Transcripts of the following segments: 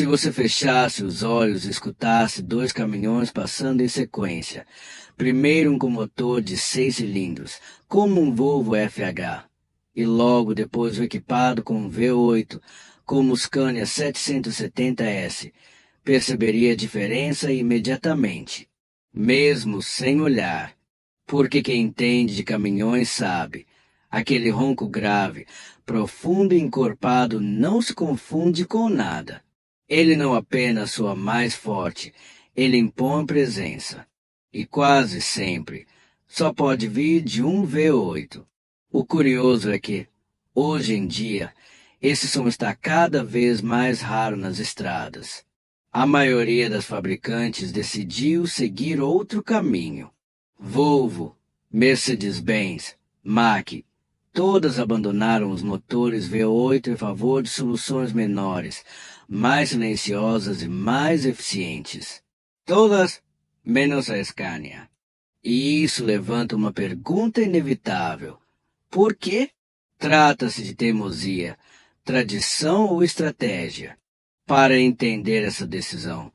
Se você fechasse os olhos e escutasse dois caminhões passando em sequência, primeiro um com motor de 6 cilindros, como um Volvo FH, e logo depois o equipado com um V8, como o Scania 770S, perceberia a diferença imediatamente, mesmo sem olhar, porque quem entende de caminhões sabe, aquele ronco grave, profundo e encorpado não se confunde com nada. Ele não apenas soa mais forte, ele impõe presença. E quase sempre só pode vir de um V8. O curioso é que, hoje em dia, esse som está cada vez mais raro nas estradas. A maioria das fabricantes decidiu seguir outro caminho. Volvo, Mercedes-Benz, Mack, todas abandonaram os motores V8 em favor de soluções menores, mais silenciosas e mais eficientes. Todas menos a Scania. E isso levanta uma pergunta inevitável. Por quê? Trata-se de teimosia, tradição ou estratégia? Para entender essa decisão,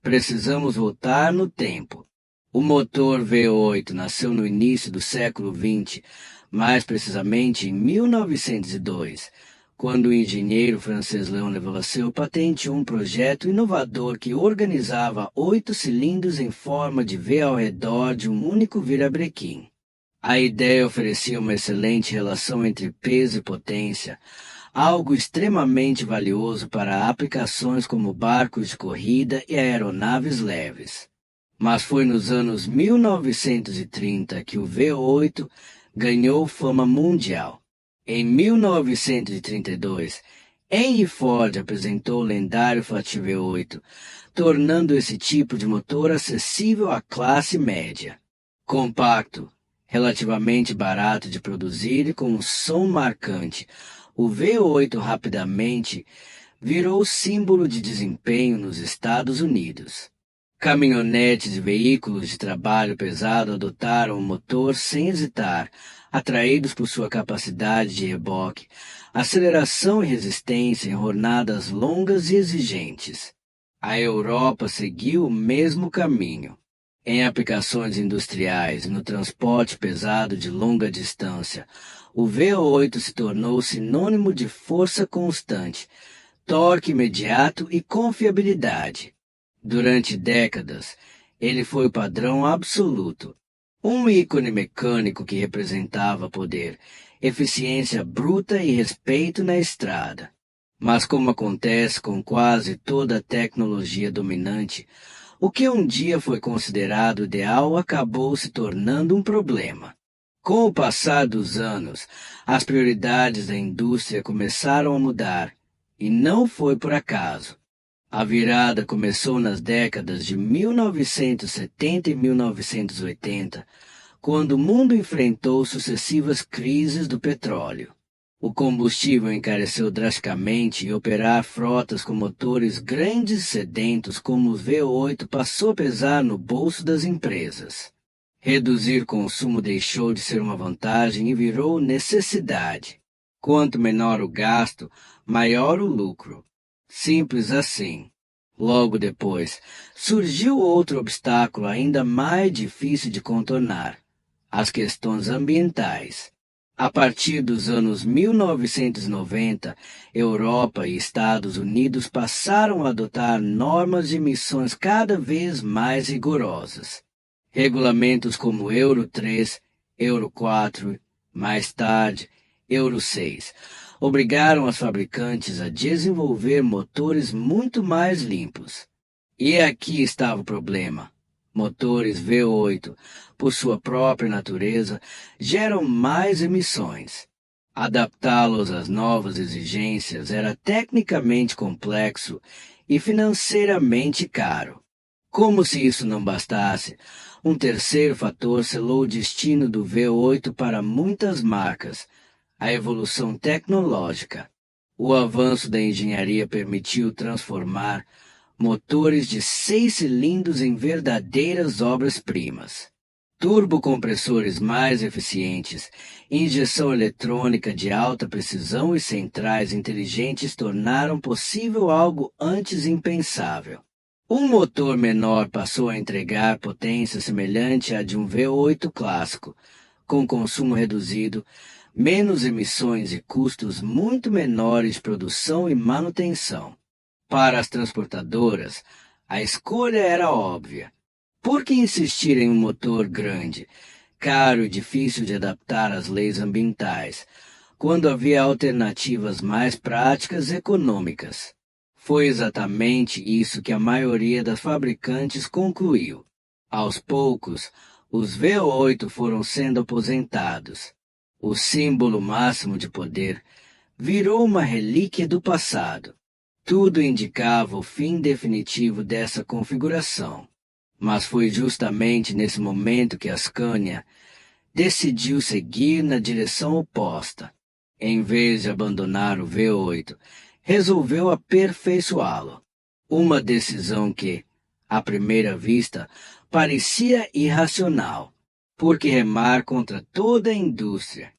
precisamos voltar no tempo. O motor V8 nasceu no início do século XX, mais precisamente em 1902, quando o engenheiro francês Léon Lavoisier patenteou um projeto inovador que organizava 8 cilindros em forma de V ao redor de um único virabrequim. A ideia oferecia uma excelente relação entre peso e potência, algo extremamente valioso para aplicações como barcos de corrida e aeronaves leves. Mas foi nos anos 1930 que o V8 ganhou fama mundial. Em 1932, Henry Ford apresentou o lendário Fiat V8, tornando esse tipo de motor acessível à classe média. Compacto, relativamente barato de produzir e com um som marcante, o V8 rapidamente virou símbolo de desempenho nos Estados Unidos. Caminhonetes e veículos de trabalho pesado adotaram o motor sem hesitar, atraídos por sua capacidade de reboque, aceleração e resistência em jornadas longas e exigentes. A Europa seguiu o mesmo caminho. Em aplicações industriais e no transporte pesado de longa distância, o V8 se tornou sinônimo de força constante, torque imediato e confiabilidade. Durante décadas, ele foi o padrão absoluto, um ícone mecânico que representava poder, eficiência bruta e respeito na estrada. Mas como acontece com quase toda a tecnologia dominante, o que um dia foi considerado ideal acabou se tornando um problema. Com o passar dos anos, as prioridades da indústria começaram a mudar, e não foi por acaso. A virada começou nas décadas de 1970 e 1980, quando o mundo enfrentou sucessivas crises do petróleo. O combustível encareceu drasticamente e operar frotas com motores grandes e sedentos como o V8 passou a pesar no bolso das empresas. Reduzir consumo deixou de ser uma vantagem e virou necessidade. Quanto menor o gasto, maior o lucro. Simples assim. Logo depois, surgiu outro obstáculo ainda mais difícil de contornar: as questões ambientais. A partir dos anos 1990, Europa e Estados Unidos passaram a adotar normas de emissões cada vez mais rigorosas. Regulamentos como Euro 3, Euro 4, mais tarde, Euro 6, obrigaram as fabricantes a desenvolver motores muito mais limpos. E aqui estava o problema. Motores V8, por sua própria natureza, geram mais emissões. Adaptá-los às novas exigências era tecnicamente complexo e financeiramente caro. Como se isso não bastasse, um terceiro fator selou o destino do V8 para muitas marcas: a evolução tecnológica. O avanço da engenharia permitiu transformar motores de 6 cilindros em verdadeiras obras-primas. turbocompressores mais eficientes, injeção eletrônica de alta precisão e centrais inteligentes tornaram possível algo antes impensável. Um motor menor passou a entregar potência semelhante à de um V8 clássico, com consumo reduzido, menos emissões e custos muito menores de produção e manutenção. Para as transportadoras, a escolha era óbvia. Por que insistir em um motor grande, caro e difícil de adaptar às leis ambientais, quando havia alternativas mais práticas e econômicas? Foi exatamente isso que a maioria das fabricantes concluiu. Aos poucos, os V8 foram sendo aposentados. O símbolo máximo de poder virou uma relíquia do passado. Tudo indicava o fim definitivo dessa configuração. Mas foi justamente nesse momento que a Scania decidiu seguir na direção oposta. Em vez de abandonar o V8, resolveu aperfeiçoá-lo. Uma decisão que, à primeira vista, parecia irracional, porque remar contra toda a indústria.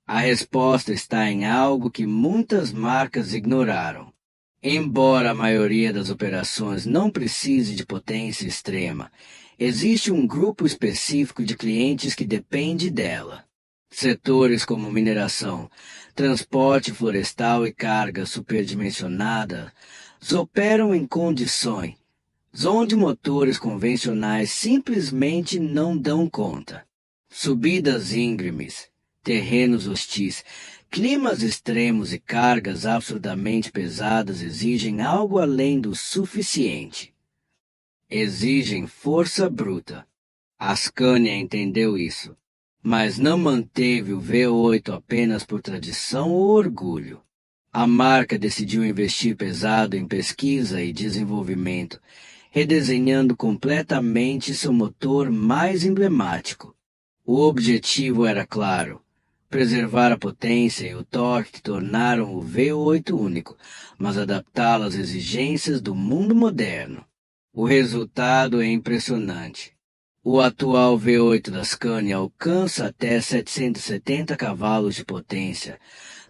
A resposta está em algo que muitas marcas ignoraram. Embora a maioria das operações não precise de potência extrema, existe um grupo específico de clientes que depende dela. Setores como mineração, transporte florestal e carga superdimensionada operam em condições onde motores convencionais simplesmente não dão conta. Subidas íngremes, terrenos hostis, climas extremos e cargas absurdamente pesadas exigem algo além do suficiente. Exigem força bruta. A Scania entendeu isso, mas não manteve o V8 apenas por tradição ou orgulho. A marca decidiu investir pesado em pesquisa e desenvolvimento, redesenhando completamente seu motor mais emblemático. O objetivo era claro: preservar a potência e o torque que tornaram o V8 único, mas adaptá-lo às exigências do mundo moderno. O resultado é impressionante. O atual V8 da Scania alcança até 770 cavalos de potência,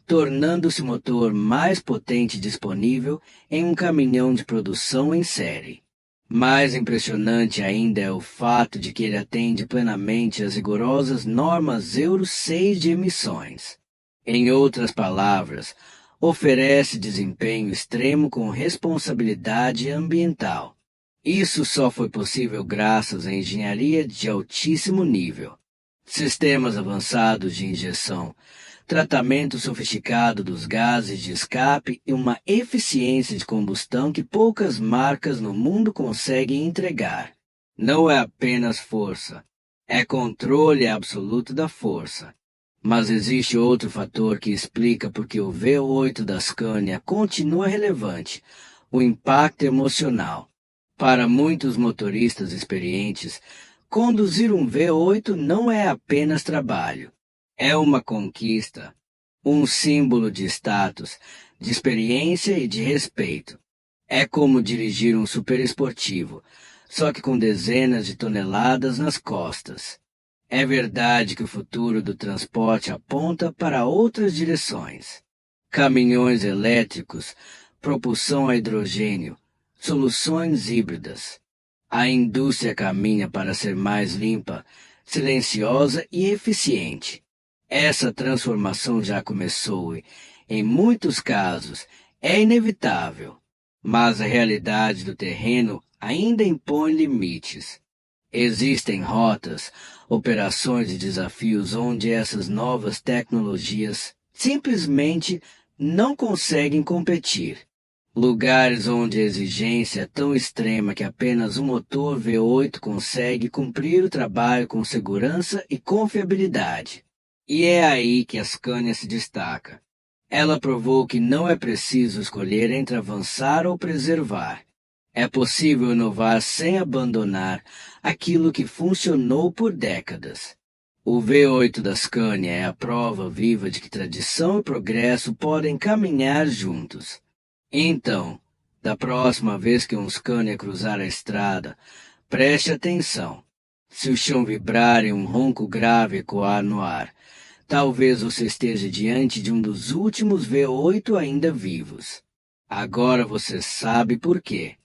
tornando-se o motor mais potente disponível em um caminhão de produção em série. Mais impressionante ainda é o fato de que ele atende plenamente às rigorosas normas Euro 6 de emissões. Em outras palavras, oferece desempenho extremo com responsabilidade ambiental. Isso só foi possível graças à engenharia de altíssimo nível. Sistemas avançados de injeção, tratamento sofisticado dos gases de escape e uma eficiência de combustão que poucas marcas no mundo conseguem entregar. Não é apenas força, é controle absoluto da força. Mas existe outro fator que explica por que o V8 da Scania continua relevante: o impacto emocional. Para muitos motoristas experientes, conduzir um V8 não é apenas trabalho. É uma conquista, um símbolo de status, de experiência e de respeito. É como dirigir um superesportivo, só que com dezenas de toneladas nas costas. É verdade que o futuro do transporte aponta para outras direções. Caminhões elétricos, propulsão a hidrogênio, soluções híbridas. A indústria caminha para ser mais limpa, silenciosa e eficiente. Essa transformação já começou e, em muitos casos, é inevitável. Mas a realidade do terreno ainda impõe limites. Existem rotas, operações e desafios onde essas novas tecnologias simplesmente não conseguem competir. Lugares onde a exigência é tão extrema que apenas um motor V8 consegue cumprir o trabalho com segurança e confiabilidade. E é aí que a Scania se destaca. Ela provou que não é preciso escolher entre avançar ou preservar. É possível inovar sem abandonar aquilo que funcionou por décadas. O V8 da Scania é a prova viva de que tradição e progresso podem caminhar juntos. Então, da próxima vez que um Scania cruzar a estrada, preste atenção. Se o chão vibrar e um ronco grave ecoar no ar, talvez você esteja diante de um dos últimos V8 ainda vivos. Agora você sabe por quê.